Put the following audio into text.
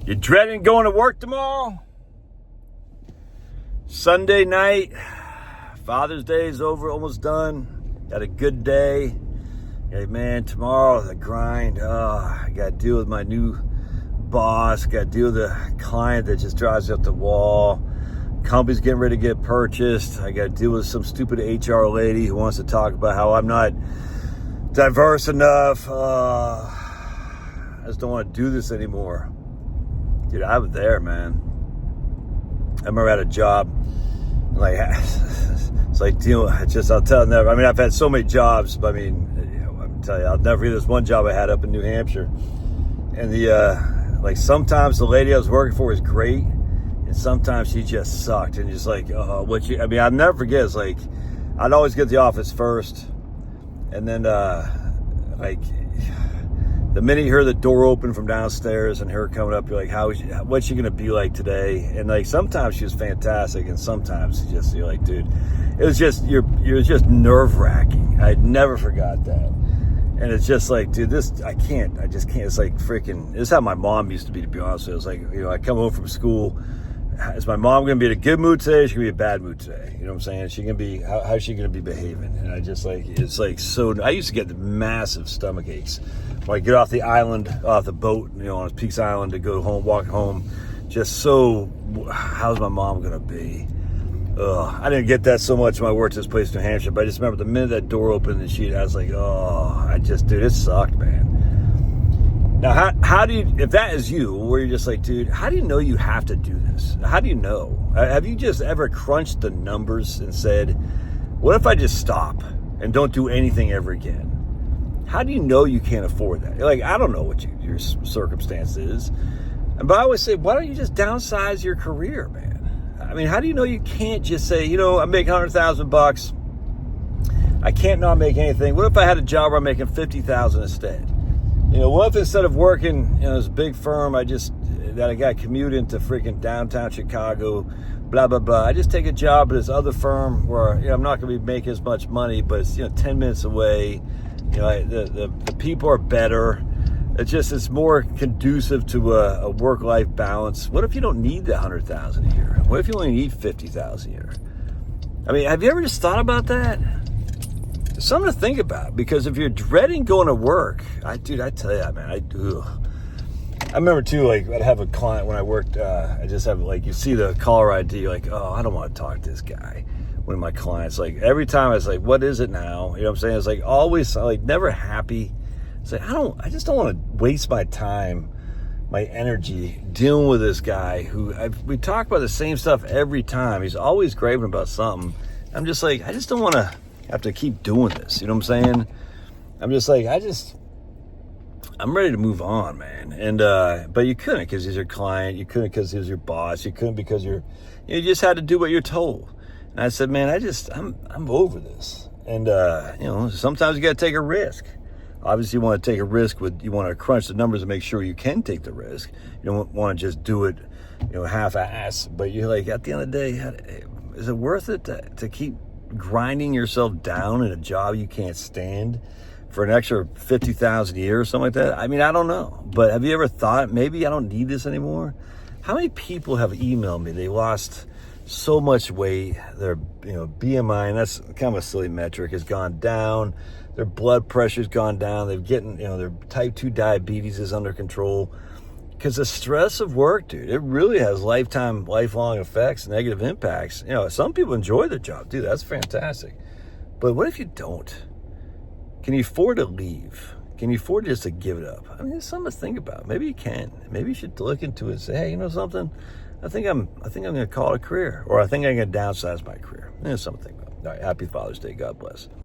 You dreading going to work tomorrow? Sunday night, Father's Day is over, almost done. Got a good day. Hey man, tomorrow the grind. I got to deal with my new boss. Got to deal with the client that just drives up the wall. Company's getting ready to get purchased. I got to deal with some stupid HR lady who wants to talk about how I'm not diverse enough. I just don't want to do this anymore. Dude, I was there, man. I remember I had a job, like, it's like dealing, I'll tell you never. I mean, I've had so many jobs, but I mean, I'm telling you, I'll never forget this one job I had up in New Hampshire. And like sometimes the lady I was working for was great, and sometimes she just sucked. And just like, I'll never forget, it's like, I'd always get to the office first. And then, like, the minute you hear the door open from downstairs and her coming up, you're like, what's she going to be like today? And like, sometimes she was fantastic, and sometimes you're like, dude, it was just just nerve wracking. I never forgot that. And it's just like, dude, I just can't. It's like freaking, this is how my mom used to be honest with you. It's like, I come home from school. Is my mom going to be in a good mood today? Or is she going to be in a bad mood today? You know what I'm saying? She going to be, how's she going to be behaving? And I just like, it's like, so, I used to get the massive stomach aches when I get off the island, off the boat, on Peaks Island to go home, walk home. Just so, how's my mom going to be? I didn't get that so much when I worked at this place in New Hampshire, but I just remember the minute that door opened and I was like, dude, it sucked, man. Now, how do you, if that is you, where you're just like, dude, how do you know you have to do this? How do you know? Have you just ever crunched the numbers and said, what if I just stop and don't do anything ever again? How do you know you can't afford that? You're like, I don't know what your circumstance is. But I always say, why don't you just downsize your career, man? I mean, how do you know you can't just say, I'm making $100,000. I can't not make anything. What if I had a job where I'm making $50,000 instead? What if instead of working in this big firm, I got to commute into freaking downtown Chicago, blah, blah, blah. I just take a job at this other firm where, I'm not going to be making as much money, but it's, 10 minutes away. The people are better. It's more conducive to a work-life balance. What if you don't need the $100,000 a year? What if you only need $50,000 a year? I mean, have you ever just thought about that? It's something to think about, because if you're dreading going to work, I tell you, man, I do. I remember too, like, I'd have a client when I worked, I just have, like, you see the caller ID, you're like, I don't want to talk to this guy. One of my clients, like, every time I was like, what is it now? You know what I'm saying? It's like always, like, never happy. It's like, I just don't want to waste my time, my energy dealing with this guy we talk about the same stuff every time. He's always graving about something. I'm just like, I just don't want to have to keep doing this. You know what I'm saying? I'm just like, I'm ready to move on, man. And, but you couldn't because he's your client. You couldn't because he was your boss. You couldn't because you just had to do what you're told. And I said, man, I'm over this. And, sometimes you got to take a risk. Obviously, you want to take a risk you want to crunch the numbers and make sure you can take the risk. You don't want to just do it, half-ass. But you're like, at the end of the day, is it worth it to keep grinding yourself down in a job you can't stand for an extra $50,000 a year or something like that? I mean, I don't know. But have you ever thought, maybe I don't need this anymore? How many people have emailed me? They lost so much weight. Their BMI, and that's kind of a silly metric, has gone down. Their blood pressure's gone down. They're getting, their type 2 diabetes is under control. Because the stress of work, dude, it really has lifelong effects, negative impacts. Some people enjoy their job, dude, that's fantastic. But what if you don't? Can you afford to leave? Can you afford just to give it up? I mean, it's something to think about. Maybe you can. Maybe you should look into it and say, hey, you know something? I think I'm going to call it a career, or I think I'm going to downsize my career. It's something to think about. All right, happy Father's Day. God bless.